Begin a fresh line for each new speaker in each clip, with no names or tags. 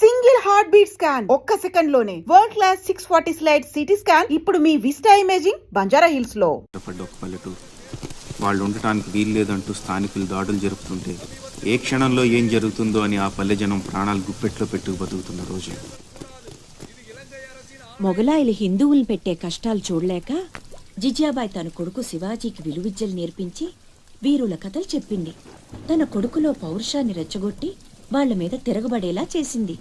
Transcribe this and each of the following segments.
Single heart beat scan ఒక్క second లోనే world class 640 slide CT scan ఇప్పుడు మీ vista imaging Banjara hills లో.
వాళ్ళు ఉండటానికి వీలు లేదంటూ స్థానికులు దాడులు జరుపుతుంటే ఏ క్షణంలో ఏం జరుగుతుందో అని ఆ పల్లె జనం ప్రాణాలు గుప్పెట్లో పెట్టుకు బతుకుతున్న రోజు.
మొగలాయిలు హిందువులు పెట్టే కష్టాలు చూడలేక జిజియాబాయ్ తన కొడుకు శివాజీకి విలువిద్యలు నేర్పించి వీరుల కథలు చెప్పింది. తన కొడుకులో పౌరుషాన్ని రెచ్చగొట్టి వాళ్ల మీద తిరగబడేలా చేసింది.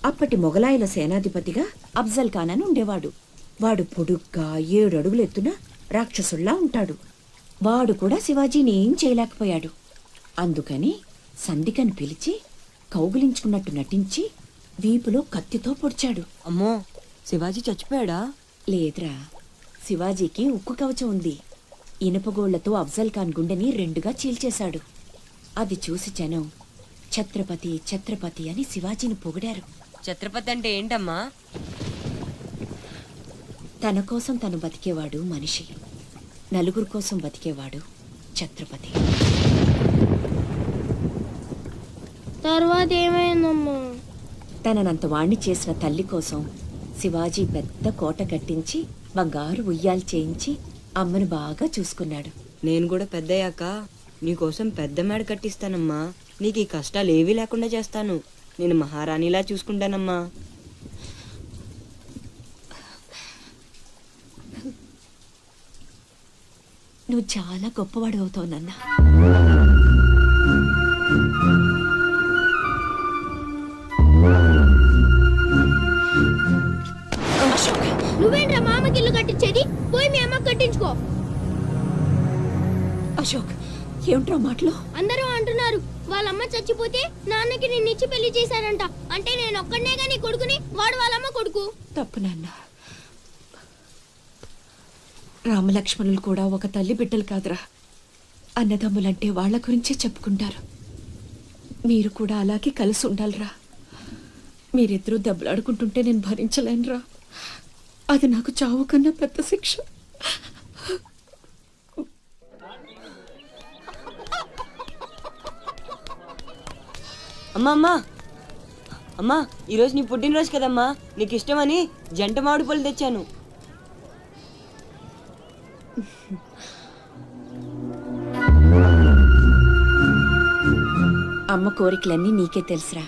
అప్పటి మొగలాయిల సేనాధిపతిగా అఫ్జల్ ఖాన్ అని ఉండేవాడు. వాడు పొడుగ్గా 7 అడుగులు ఎత్తున రాక్షసుల్లా ఉంటాడు. వాడు కూడా శివాజీని ఏం చేయలేకపోయాడు. అందుకని సంధికని పిలిచి కౌగిలించుకున్నట్టు నటించి వీపులో కత్తితో పొడిచాడు.
అమ్మో, శివాజీ చచ్చిపోయాడా?
లేదురా, శివాజీకి ఉక్కు కవచం ఉంది. ఇనుపగోళ్లతో అఫ్జల్ ఖాన్ గుండెని 2గా చీల్చేశాడు. అది చూసి జనం ఛత్రపతి ఛత్రపతి అని శివాజీని పొగిడారు.
ఛత్రపతి అంటే ఏంటమ్మా?
తన కోసం తను బతికేవాడు మనిషి, నలుగురు కోసం బతికేవాడు ఛత్రపతి.
తర్వాత ఏమైందమ్మా?
తననంత వాణ్ణి చేసిన తల్లి కోసం శివాజీ పెద్ద కోట కట్టించి బంగారు ఉయ్యాలు చేయించి అమ్మను బాగా చూసుకున్నాడు.
నేను కూడా పెద్దయ్యాక నీకోసం పెద్ద మేడ కట్టిస్తానమ్మా. నీకు ఈ కష్టాలు ఏవీ లేకుండా చేస్తాను. నేను మహారాణిలా చూసుకుంటానమ్మా.
నువ్వు చాలా గొప్పవాడు అవుతావు నాన్న.
నువ్వేంట్రా మామకి ఇల్లు కట్టించేది? పోయి మీ అమ్మ కట్టించుకో.
అశోక్, ఏమిట్రా మాటలు?
అందరూ అంటున్నారు వాళ్ళమ్మ చచ్చిపోతే నాన్నకి నిన్నిచ్చి పెళ్లి చేశారంట. అంటే నేను ఒక్కడనేగా నీ కొడుకుని, వాడు వాళ్ళమ్మ కొడుకు.
తప్పు నాన్న. రామలక్ష్మణులు కూడా ఒక తల్లి బిడ్డలు కాదురా. అన్నదమ్ములంటే వాళ్ళ గురించే చెప్పుకుంటారు. మీరు కూడా అలాగే కలిసి ఉండాలిరా. మీరిద్దరూ దెబ్బలాడుకుంటుంటే నేను భరించలేనురా. అది నాకు చావు కన్నా పెద్ద శిక్ష.
అమ్మా అమ్మా అమ్మా, ఈరోజు నీ పుట్టినరోజు కదమ్మా. నీకు ఇష్టమని జంట మామిడి పళ్ళు తెచ్చాను.
అమ్మ కోరికలన్నీ నీకే తెలుసురా.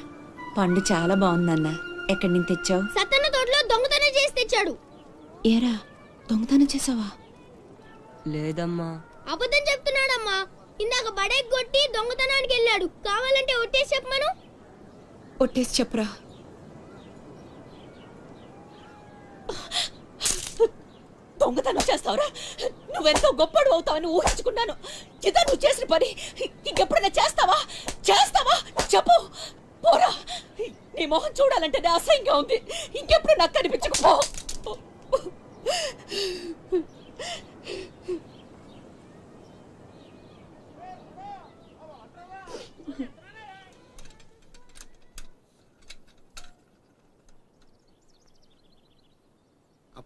పండు చాలా బాగుందన్న. ఎక్కడి నుంచి తెచ్చావు?
సత్తన్న తోటలో దొంగతనం చేసి తెచ్చాడు.
ఏరా, దొంగతనం చేసావా?
లేదమ్మా.
అబద్ధం చెప్తున్నాడమ్మా. ఇందాక బడేకి కొట్టి దొంగతనానికి వెళ్ళాడు. కావాలంటే ఒట్టేసి చెప్పమను.
ఒట్టేసి చెప్పురా. దొంగతనం చేస్తావురా? నువ్వెంతో గొప్పడు అవుతావని ఊహించుకున్నాను. ఇదా నువ్వు చేసిన పని? ఇంకెప్పుడైనా చేస్తావా? చెప్పు. పోరా, నీ మొహం చూడాలంటే అసహ్యంగా ఉంది. ఇంకెప్పుడు నాకు కనిపించకపో.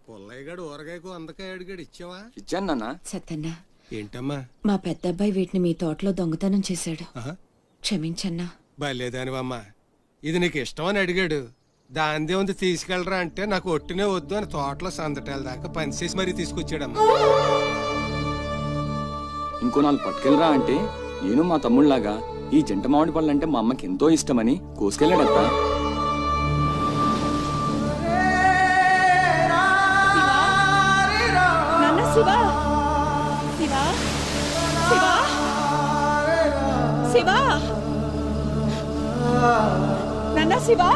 పుల్లయ్యగాడు ఊరగాయకు అందకాయ అడిగాడు, ఇచ్చావా?
ఇచ్చాను నాన్న.
సత్తన్నా,
ఏంటమ్మా?
మా పెద్ద అబ్బాయి వీటిని మీ తోటలో దొంగతనం చేశాడు. క్షమించన్నా.
బలేదానివమ్మా. ఇది నీకు ఇష్టమని అడిగాడు. దాందే ఉంది తీసుకెళ్ళరా అంటే నాకు ఒట్టినే వద్దు అని తోటలో సందటాల దాకా పనిచేసి మరీ తీసుకొచ్చాడమ్మా.
ఇంకో 4 పట్టుకెళ్ళరా అంటే నేను మా తమ్ముళ్లాగా ఈ జంట మామిడి పళ్ళు అంటే మా అమ్మకి ఎంతో ఇష్టమని కోసుకెళ్ళాడత్తా.
శివా, శివా, శివా, శివా, నాన్న శివా.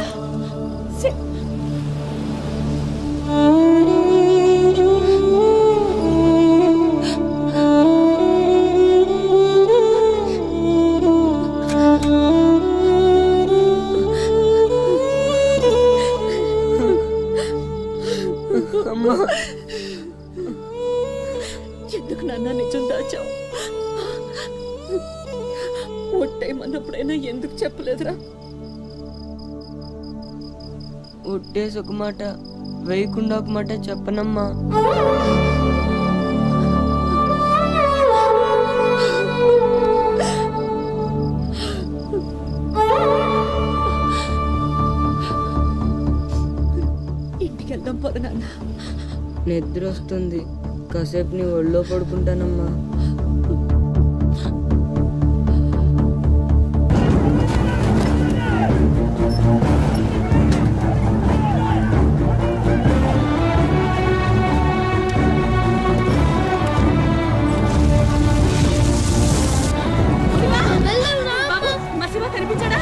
అమ్మా,
ఎందుకు నాన్న నిజం దాచావు? ఒట్టేయమన్నప్పుడైనా ఎందుకు చెప్పలేదురా?
ఒట్టేసి ఒక మాట, వేయకుండా ఒక మాట చెప్పనమ్మా.
పద నాన్న.
నిద్ర వస్తుంది, కాసేపు నీ ఒళ్ళో పడుకుంటానమ్మా.
బాబు, మా శివ కనిపించాడా?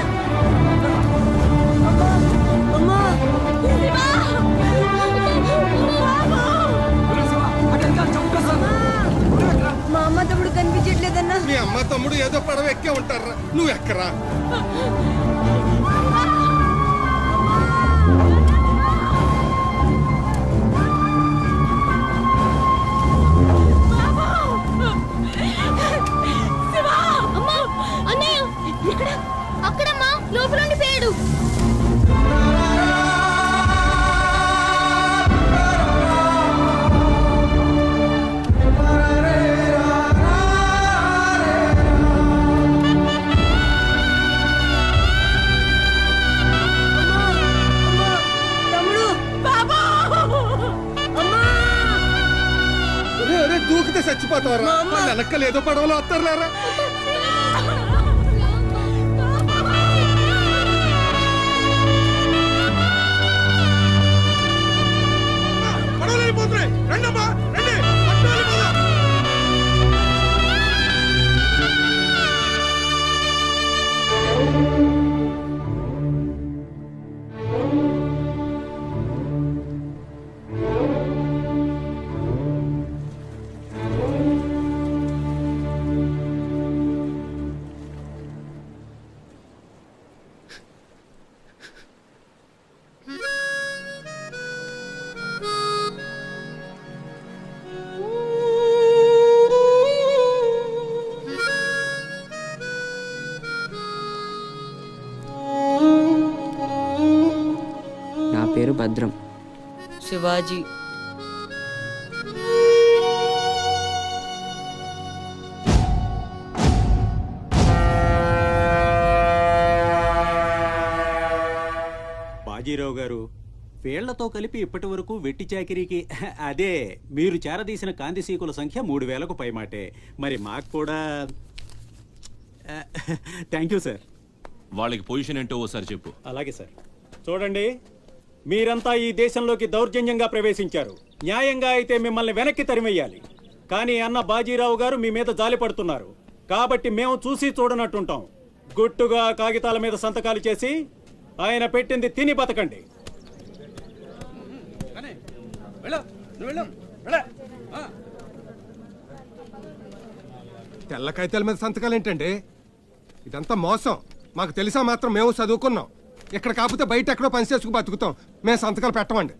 మా అమ్మ తమ్ముడు కనిపించట్లేదన్నా.
మీ అమ్మ తమ్ముడు ఏదో పడవ ఎక్కే ఉంటారా, నువ్వు ఎక్కరా.
అమ్మా, అన్నయ్య అక్కడమ్మా, లోపల ఉండిపోయాడు.
దూకితే చచ్చిపోతావరా, వెనక్కలు ఏదో పడవలో వస్తారులేరా. పడవలు వెళ్ళిపోతున్నాయి, రండమ్మా, రండి, పట్టుకొని వెళ్ళిపోదాం.
నా పేరు భద్రం. శివాజీ.
బాజీరావు గారు, వేళ్లతో కలిపి ఇప్పటి వరకు వెట్టి చాకిరీకి అదే మీరు చేరదీసిన కాంతిసీకుల సంఖ్య 3000కు పైమాటే. మరి మాకు కూడా థ్యాంక్ యూ సార్.
వాళ్ళకి పొజిషన్ ఏంటో ఓసారి చెప్పు.
అలాగే సార్. చూడండి, మీరంతా ఈ దేశంలోకి దౌర్జన్యంగా ప్రవేశించారు. న్యాయంగా అయితే మిమ్మల్ని వెనక్కి తరిమెయ్యాలి. కానీ అన్న బాజీరావు గారు మీ మీద జాలి పడుతున్నారు. కాబట్టి మేము చూసి చూడనట్టుంటాం. గుట్టుగా కాగితాల మీద సంతకాలు చేసి ఆయన పెట్టింది తిని బతకండి.
తెల్ల కాగితాల మీద సంతకాలు ఏంటండి? ఇదంతా మోసం. మాకు తెలిసా మాత్రం మేము చదువుకున్నాం. ఇక్కడ కాకపోతే బయట ఎక్కడో పని చేసుకు బతుకుతాం. మేము సంతకాలు పెట్టమండి.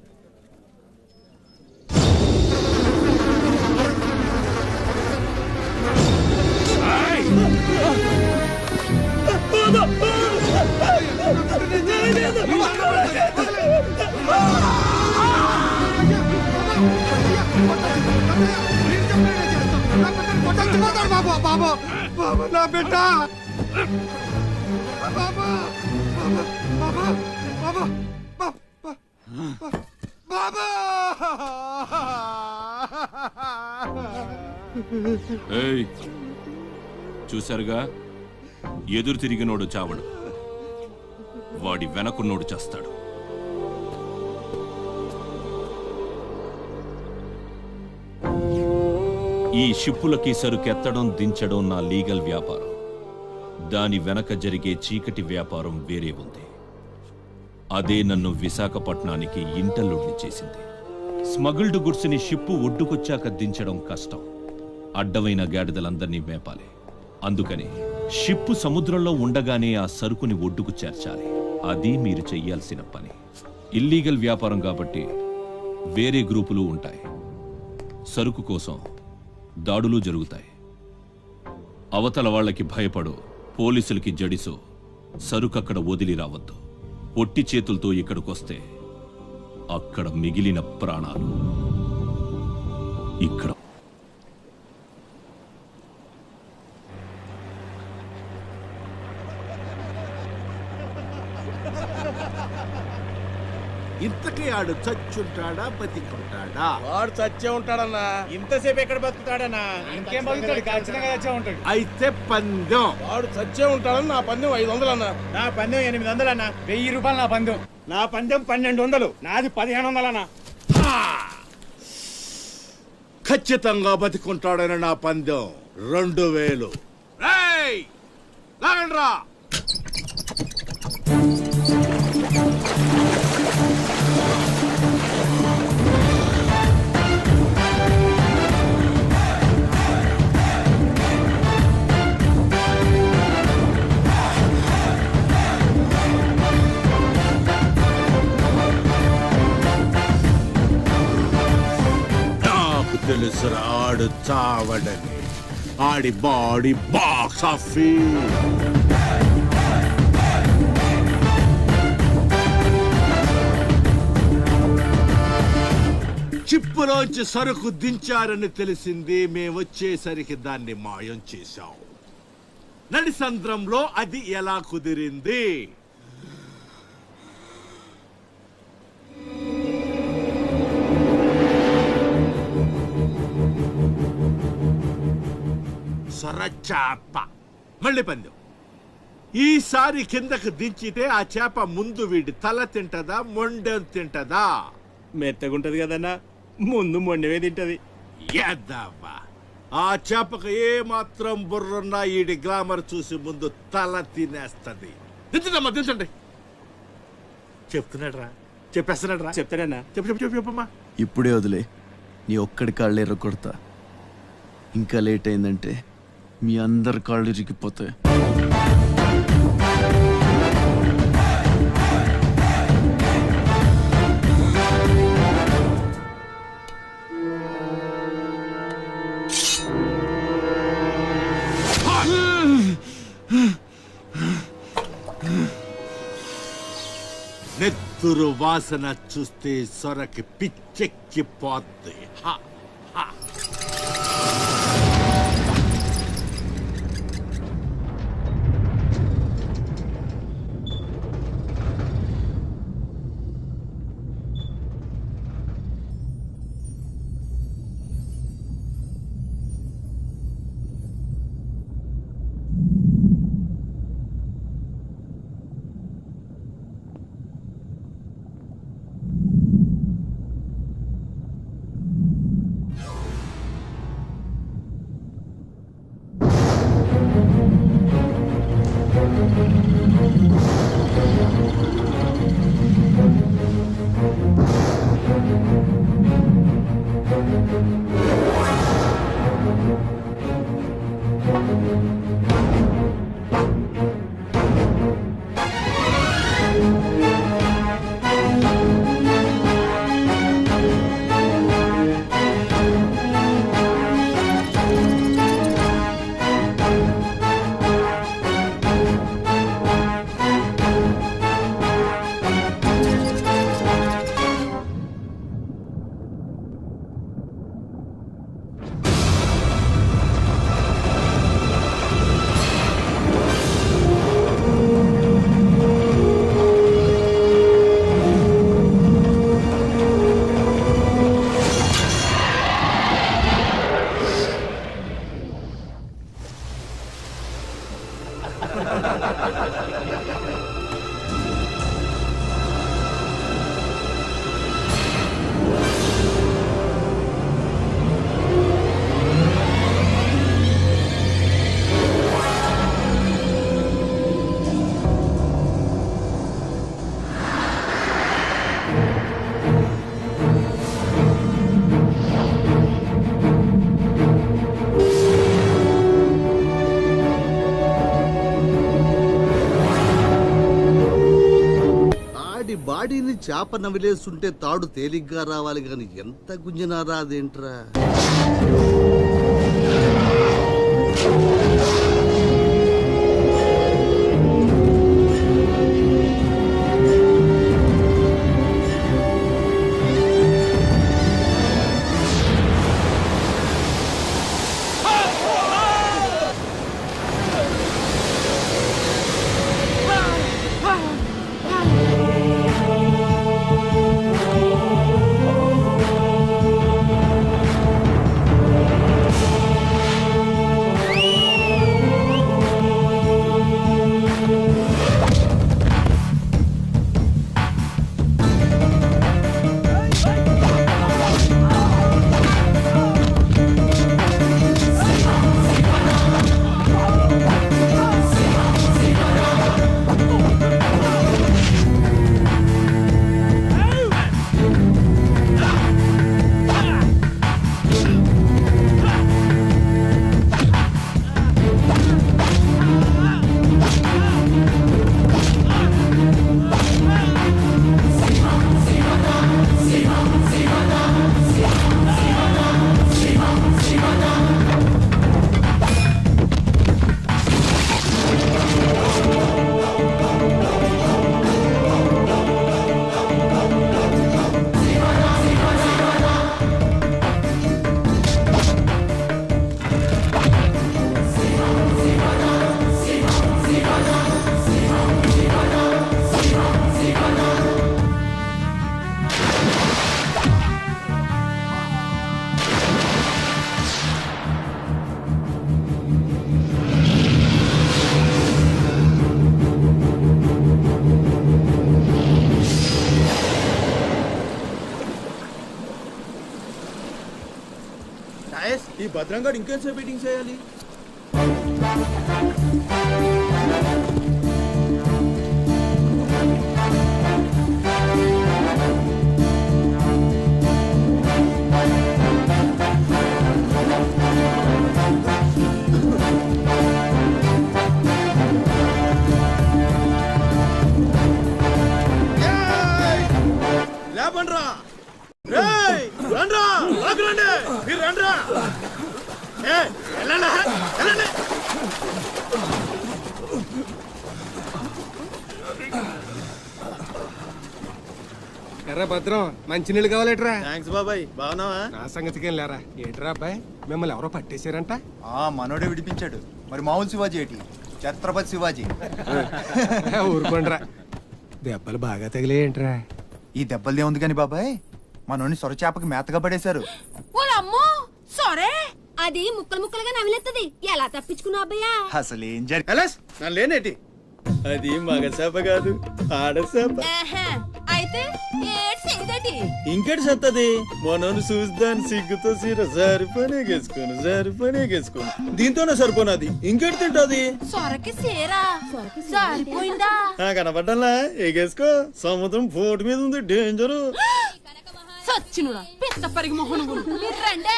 బాబా బాబా బాబా, నా బిడ్డ బాబా బాబా బాబా బాబా.
ఏయ్, చూశారుగా, ఎదురు తిరిగినోడు చావడు, వాడి వెనకున్నోడు చేస్తాడు. ఈ షిప్పులకి సరుకెత్తడం దించడం నా లీగల్ వ్యాపారం. దాని వెనక జరిగే చీకటి వ్యాపారం వేరే ఉంది. అదే నన్ను విశాఖపట్నానికి ఇంటల్లుడిని చేసింది. స్మగుల్డ్ గుడ్స్ని షిప్పు ఒడ్డుకొచ్చాక దించడం కష్టం. అడ్డమైన గాడిదలందర్నీ మేపాలి. అందుకని షిప్పు సముద్రంలో ఉండగానే ఆ సరుకుని ఒడ్డుకు చేర్చాలి. అది మీరు చెయ్యాల్సిన పని. ఇల్లీగల్ వ్యాపారం కాబట్టి వేరే గ్రూపులు ఉంటాయి. సరుకు కోసం దాడులు జరుగుతాయి. అవతల వాళ్ళకి భయపడో, పోలీసులకి జడిసో సరుకక్కడ వదిలి రావద్దు. పొట్టి చేతులతో ఇక్కడికొస్తే అక్కడ మిగిలిన ప్రాణాలు ఇక్కడ.
ఇంతకీ ఆడు చచ్చుంటాడా బతికుంటాడా?
వాడు చచ్చే ఉంటాడన్నా.
ఇంతసేపు ఎక్కడ బతుకుతాడన్నా? ఇంకేం బతుకుతాడు? ఖచ్చితంగా చచ్చే ఉంటాడు.
అయితే పందెం.
వాడు చచ్చే ఉంటాడని నా పందెం 500 అన్నా.
నా పందెం 800 అన్న. 1000 రూపాయలు నా పందెం. నా పందెం 1200. నాది 1500 అన్న.
ఖచ్చితంగా బతికుంటాడని నా పందెం 2000. రేయ్ లాగండ్రా. తెలుసురా ఆడు చావడని. ఆడి బాడీ బాక్స్ ఆఫీస్. చిప్పులోంచి సరుకు దించారని తెలిసింది. మేమొచ్చేసరికి దాన్ని మాయం చేశాం. నడిసంద్రంలో అది ఎలా కుదిరింది? సొరచాప. మళ్ళీ పందెం. ఈసారి కిందకు దించితే ఆ చేప ముందు వీడి తల తింటదా మొండెం తింటదా?
మెత్తగుంటది కదన్నా, ముందు మొండవే తింటది.
ఎద్దవ్వా. ఆ చేపకు ఏ మాత్రం బుర్రున్నా ఈడి గ్లామర్ చూసి ముందు తల తినేస్తది. దించదమ్మా, దించండి. చెప్తున్నాడు రా, చెప్పేస్తున్నాడు రా.
చెప్తాడన్నా.
చెప్పమ్మా.
ఇప్పుడే వదిలే, నీ ఒక్కడి కాళ్ళు ఎర్రకొడతా. ఇంకా లేట్ అయిందంటే మీ అందరి కాళ్ళు ఇరిగిపోతాయి.
నెత్తురు వాసన చూస్తే సొరకి పిచ్చెక్కిపోద్ది.
బాడీని చేప నవిలేస్తుంటే తాడు తేలిగ్గా రావాలి గాని ఎంత గుంజినా రాదేంట్రా?
ఈ భద్రంగా ఇంకేంసేపు మీటింగ్ చేయాలి? లేపండ్రా! రేయ్, రండ్రా! ఆగురండి! మీరు రండ్రా! వెళ్ళండి, వెళ్ళండి!
ఎర్రా భద్రం మంచినీళ్ళు కావాలేట్రా?
థ్యాంక్స్ బాబాయ్, బాగున్నావా?
నా సంగతికేం లేరా. ఏంట్రా అబ్బాయి, మిమ్మల్ని ఎవరో పట్టేశారంట?
మనోడే విడిపించాడు. మరి మామూలు శివాజీ ఏంటి? ఛత్రపతి శివాజీ.
ఊరుకోండిరా. దెబ్బలు బాగా తగిలేంట్రా?
ఈ దెబ్బలదే ఉంది కానీ బాబాయ్, మనోని సొరచేపకి మేతగా పడేశారు.
అమ్మో సరే, అది ముక్కలు ముక్కలుగా నవిలేస్తుంది. ఎలా తప్పించుకున్నావు అబ్బయ్యా?
అసలు ఏం జరిగింది?
నన్ను లేనేటి, అది మగ చేప కాదు, ఆడ చేప.
అయితే ఏంటి?
ఇంకెటి సత్తది? మనోని చూస్తాను సిగ్గుతో సీర సరిపోనేగేసుకోను. దీంతోనే సరిపోనది, ఇంకెటి తింటది?
సొరకి సీరా సరిపోయిందా?
కనపడ్డంలా, ఎగేసుకో. సముద్రం పోటు మీద ఉంది, డేంజరు.
సచ్చినుడా పిత్త పరిగి మొహను రండే.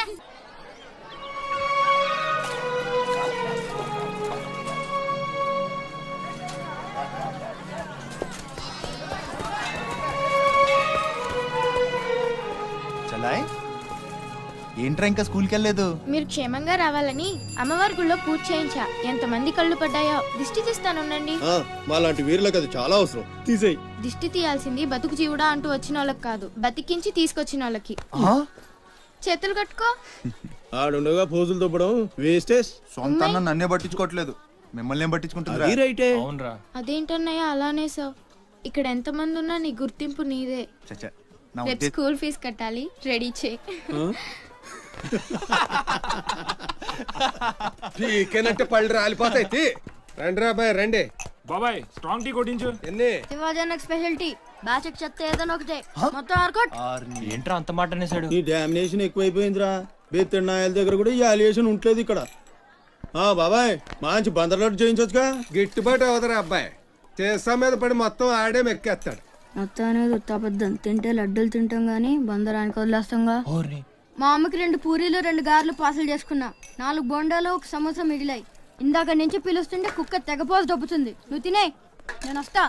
చలాయ్, ఏంట్రా ఇంకా స్కూల్కి వెళ్ళలేదు?
మీరు క్షేమంగా రావాలని అమ్మవారి గుళ్ళో పూజ చేయించా. ఎంతమంది కళ్ళు పడ్డాయో. దిష్టి తీస్తానుండండి.
మాలాంటి వీరులకు అది చాలా అవసరం. తీసేయి.
దిష్టి తీయాల్సింది బతుకు జీవుడా అంటూ వచ్చిన వాళ్ళకి కాదు, బతికించి తీసుకొచ్చిన వాళ్ళకి. చేతులు కట్టుకో.
ఆడుండగా పోజులు తప్పడం వేస్టేజ్.
సొంత అన్న నన్నే పట్టించుకోవట్లేదు, మిమ్మల్ని ఏం పట్టించుకుంటుంది?
అదేంటన్నయ్య అలానే సార్. ఇక్కడ ఎంతమంది ఉన్నా నీ గుర్తింపు నీదే. రేపు స్కూల్ ఫీజు కట్టాలి, రెడీ చేయి.
టీకేనంటే పళ్ళు రాలిపోతాయి. రండి రా బాయ్, రండి.
బాబాయ్ స్ట్రాంగ్ టీ కొట్టించు.
ఎన్ని?
Shivaji special tea. బ్యాచ్ చెత్త ఏదైనా ఒకటే, మొత్తం ఆర్కోట్.
ఏంట్రా అంత మాట అనేసాడు?
ఈ డామినేషన్ ఎక్కువైపోయిందిరా. బెత్తనాయల దగ్గర కూడా ఈ అలియేషన్ ఉంటలేదు ఇక్కడ. బాబాయ్, మంచి బందర్లాట్ చేయించొచ్చుగా.
గిట్టుబాటు అవదరా అబ్బాయి. చేసా మీద పడి మొత్తం ఆడే మెక్కేస్తాడు.
మొత్తం అనేది ఉత్తాపద్దం. తింటే లడ్డూలు తింటాం గానీ బందరానికి వదిలేస్తాంగా. మా అమ్మకి 2 పూరీలు 2 గారెలు పార్సల్ చేసుకున్నా. 4 బొండాలు 1 సమోసా మిగిలాయి. ఇందాక నుంచి పిలుస్తుంటే కుక్క తెగపోసి దొబ్బుతుంది. నువ్వు తినే, నేను వస్తా.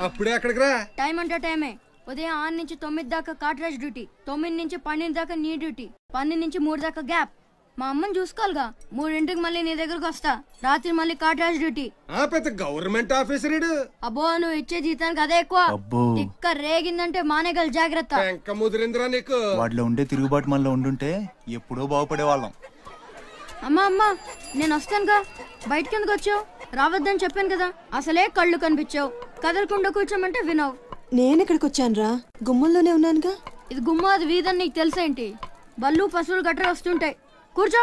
అప్పుడే అక్కడికి రా.
టైం అంటే టైమే. ఉదయం 6 నుంచి 9 దాకా కాట్రాజ్ డ్యూటీ, 9 నుంచి 12 దాకా నీ డ్యూటీ, 12 నుంచి 3 దాకా గ్యాప్. మా అమ్మని చూసుకోవాలిగా. 3ంటికి మళ్ళీ నీ దగ్గరకు వస్తా. రాత్రి మళ్ళీ కాట్రాజ్ డ్యూటీ.
పెద్ద గవర్నమెంట్ ఆఫీసర్.
అబ్బో, నువ్వు ఇచ్చే జీతానికి అదే ఎక్కువ. తిక్క రేగిందంటే మానేగల జాగ్రత్త.
ముదిరిందిరా నీకు.
వాటిలో ఉండే తిరుగుబాటు మనలో ఉండుంటే ఎప్పుడో బాగుపడే వాళ్ళం.
అమ్మా అమ్మా, నేను వస్తానుగా. బయటకి ఎందుకు వచ్చావు? రావద్దని చెప్పాను కదా. అసలే కళ్ళు కనిపించావు. కదలకుండా కూర్చోమంటే వినవు.
నేనెక్కడికి వచ్చానురా? గుమ్మంలోనే ఉన్నానుగా.
ఇది గుమ్మ, అది వీధని నీకు తెలుసేంటి? బళ్ళు పశువులు గట్రా వస్తుంటాయి. కూర్చో.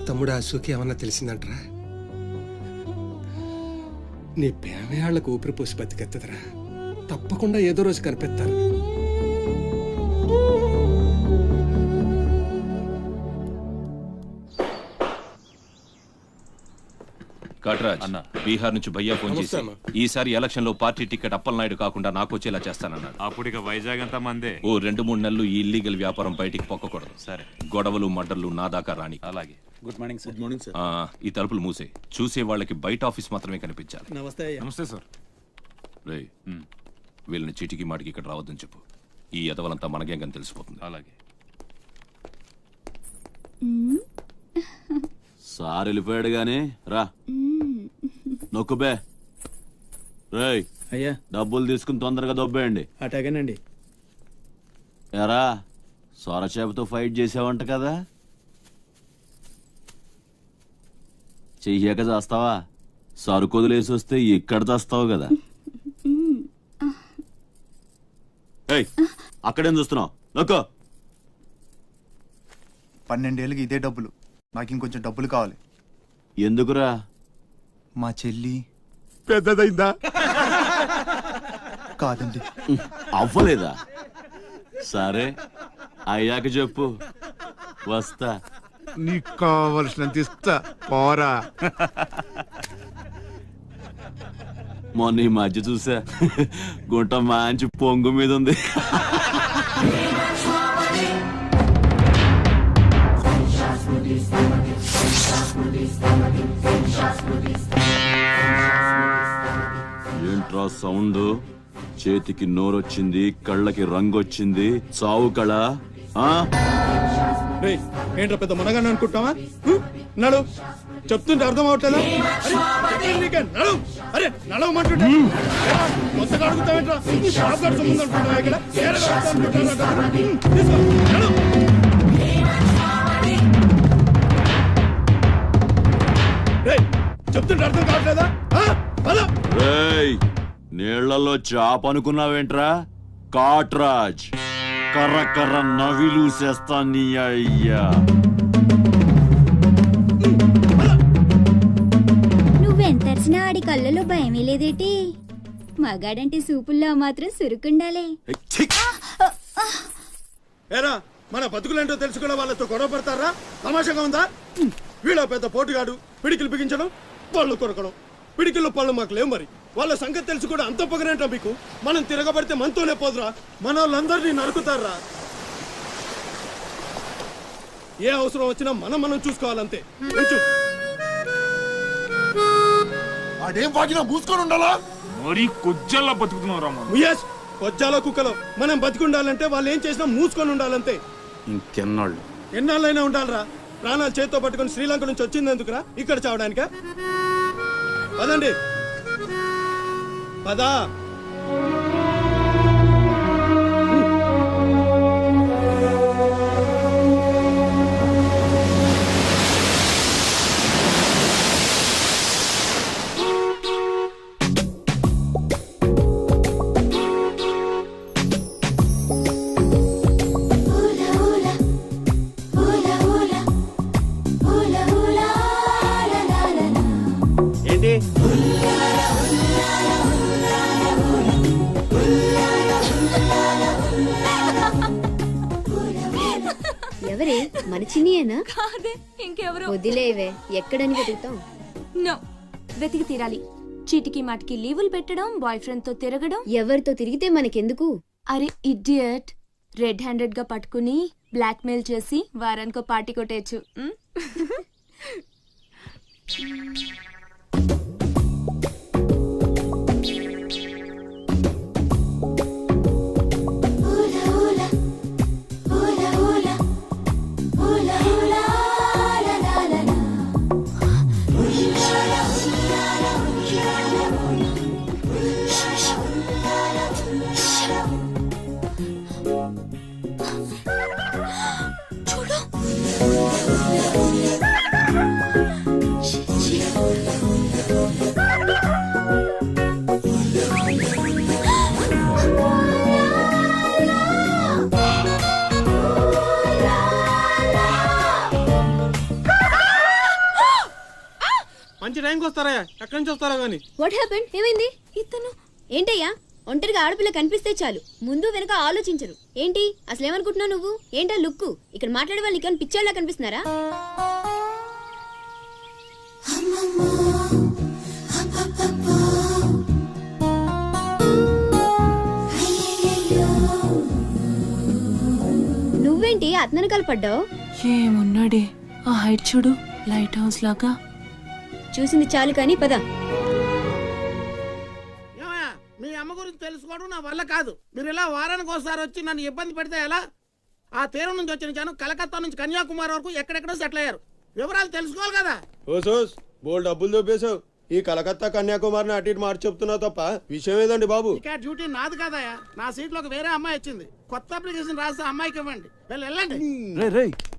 తమ్ముడు అశోక్ ఏమన్నా తెలిసిందంటరా? నీ ప్రేమే వాళ్ళకు ఊపిరి పోసి బతికెత్తదరా. తప్పకుండా ఏదో రోజు కనిపెత్తారు.
కాట్రాజ్ అన్న, బీహార్ నుంచి భయ్యా ఫోన్ చేసి ఈసారి ఎలక్షన్ లో పార్టీ టికెట్ అప్పలనాయుడు కాకుండా నాకు వచ్చేలా చేస్తానన్నాడు.
అప్పుడు ఇక వైజాగ్ అంతా మందే.
ఓ 2-3 నెలలు ఈ ఇల్లీగల్ వ్యాపారం బయటికి పొక్కకూడదు. సరే, గొడవలు మర్డర్లు నా దాకా రాని. అలాగే.
Good morning sir. Good morning sir.
ఈ తలుపులు మూసే. చూసే వాళ్ళకి బయట ఆఫీస్ మాత్రమే కనిపించాలి.
నమస్తే.
నమస్తే సార్.
రే, వీళ్ళని చీటికి మాటికి ఇక్కడ రావద్దని చెప్పు. ఈ ఎదవలంతా మనకేం కానీ తెలిసిపోతుంది.
అలాగే.
సార్ వెళ్ళిపోయాడు గానీ రా నొక్కుబే. రేయ్,
అయ్యా
డబ్బులు తీసుకుని తొందరగా దొబ్బేయండి.
అటాగేనండి.
ఎరా సొరచేపతో ఫైట్ చేసావంట కదా, చెయ్యాక చేస్తావా? సరుకొదిలేసి వస్తే ఇక్కడ చేస్తావు కదా. ఏయ్, అక్కడేం చూస్తున్నావు? నొక్కో.
12 ఏళ్ళకి ఇదే డబ్బులు. నాకు ఇంకొంచెం డబ్బులు కావాలి.
ఎందుకురా?
మా చెల్లి
పెద్దదైందా?
కాదండి.
అవ్వలేదా? సరే అయ్యాక చెప్పు, వస్తా.
నీకు కావలసినంత ఇస్తా, పోరా.
మొన్న ఈ మధ్య చూసా, గుంట మంచి పొంగు మీద ఉంది. ఏంట్రా సౌండ్? చేతికి నోరొచ్చింది, కళ్ళకి రంగొచ్చింది, చావు కళ.
ఏంట్రా పెద్ద మనగానే అనుకుంటావా? నడు, చెప్తుంటే అర్థం అవట్లేదా? నడు, అరే నడవమంటుంటే కొత్తగా అడుగుతావేంట్రా? షాప్ గారి సంబంధం అనుకుంటావా? ఇక్కడ చెప్తుంటే అర్థం కావట్లేదా?
నీళ్లలో చాప అనుకున్నావేంట్రా? కాట్రాజ్ కర్ర కర్ర నవిలూసేస్తా నీ అయ్యా.
నువ్వెంతరిచినా ఆడి కళ్ళలో భయమే లేదేటి? మగాడంటే సూపుల్లో మాత్రం సురుకుండాలే.
ఏరా, మన బతుకులేంటో తెలుసుకునే వాళ్ళతో గొడవ పడతారా? తమాషాగా ఉందా? వీళ్ళ పెద్ద పోటుగాడు, పిడికిలు బిగించడం, పళ్ళు కొరకడం. పిడికిల్లో పళ్ళు మాకు లేవు, మరి వాళ్ళ సంగతి తెలుసు కూడా అంత పొగరేంటా మీకు? మనం తిరగబడితే మనతోనే పోదురా, మన వాళ్ళందరినీ నరుకుతారా? ఏ అవసరం వచ్చినా మనం చూసుకోవాలంతే.
అదేం వాగినా మూసుకొని ఉండాలా?
మరి కొజ్జల్లా బతుకుతున్నారా?
కొజ్జాలో కుక్కలో మనం బతికుండాలంటే వాళ్ళు ఏం చేసినా మూసుకొని ఉండాలంతే.
ఇంకెన్నాళ్ళు?
ఎన్నాళ్ళైనా ఉండాలరా. ప్రాణాలు చేతితో పట్టుకుని శ్రీలంక నుంచి వచ్చింది ఎందుకురా? ఇక్కడ చావడానిక? పదండి, పదా.
ఏంటి
ఎవరే? మన చిన్నియేనా?
కాదే, ఇంకెవరు?
వదిలేవే, ఎక్కడని వెతుకుతాం?
నో, వెతికి తీరాలి. చీటికి మాటికి లీవులు పెట్టడం, బాయ్ ఫ్రెండ్ తో తిరగడం.
ఎవరితో తిరిగితే మనకెందుకు?
అరే ఇడియట్, రెడ్ హ్యాండెడ్ గా పట్టుకుని బ్లాక్ మెయిల్ చేసి వారానికో పార్టీ కొట్టేయచ్చు.
మంచి టైంకి వస్తారా? ఎక్కడి నుంచి వస్తారా గానీ?
What happened? ఏమైంది? ఇతను ఏంటయ్యా? ఒంటరిగా ఆడపిల్ల కనిపిస్తే చాలు, ముందు వెనక ఆలోచించరు. ఏంటి అసలు ఏమనుకుంటున్నావు నువ్వు? ఏంటా లుక్కు? ఇక్కడ మాట్లాడే వాళ్ళు ఇక్కడ పిచ్చోళ్ళ కనిపిస్తున్నారా? నువ్వేంటి అతనకాలు పడ్డావు?
ఏమున్నాడే ఆ హైట్ చూడు, లైట్ హౌస్ లాగా.
చూసింది చాలు కానీ పద.
మీ అమ్మ గురించి తెలుసుకోవడం నా వల్ల కాదు. మీరు ఇలా వారానికి ఒకసారి వచ్చి నన్ను ఇబ్బంది పెడితే ఎలా? ఆ తీరం నుంచి వచ్చిన జనం కలకత్తా నుంచి కన్యాకుమారి వరకు ఎక్కడెక్కడో సెటిల్ అయ్యారు. వివరాలు తెలుసుకోవాలి కదా.
బోల్ డబ్బులు దొబ్బేశావు. ఈ కలకత్తా కన్యాకుమారిని అటు ఇటు మార్చి చెప్తున్నావు తప్ప విషయం ఏదండి బాబు?
ఇక డ్యూటీ నాది కాదయా, నా సీట్లో ఒక వేరే అమ్మాయి వచ్చింది. కొత్త అప్లికేషన్ రాస్తే అమ్మాయికి ఇవ్వండి. వెళ్ళండి.
రేయ్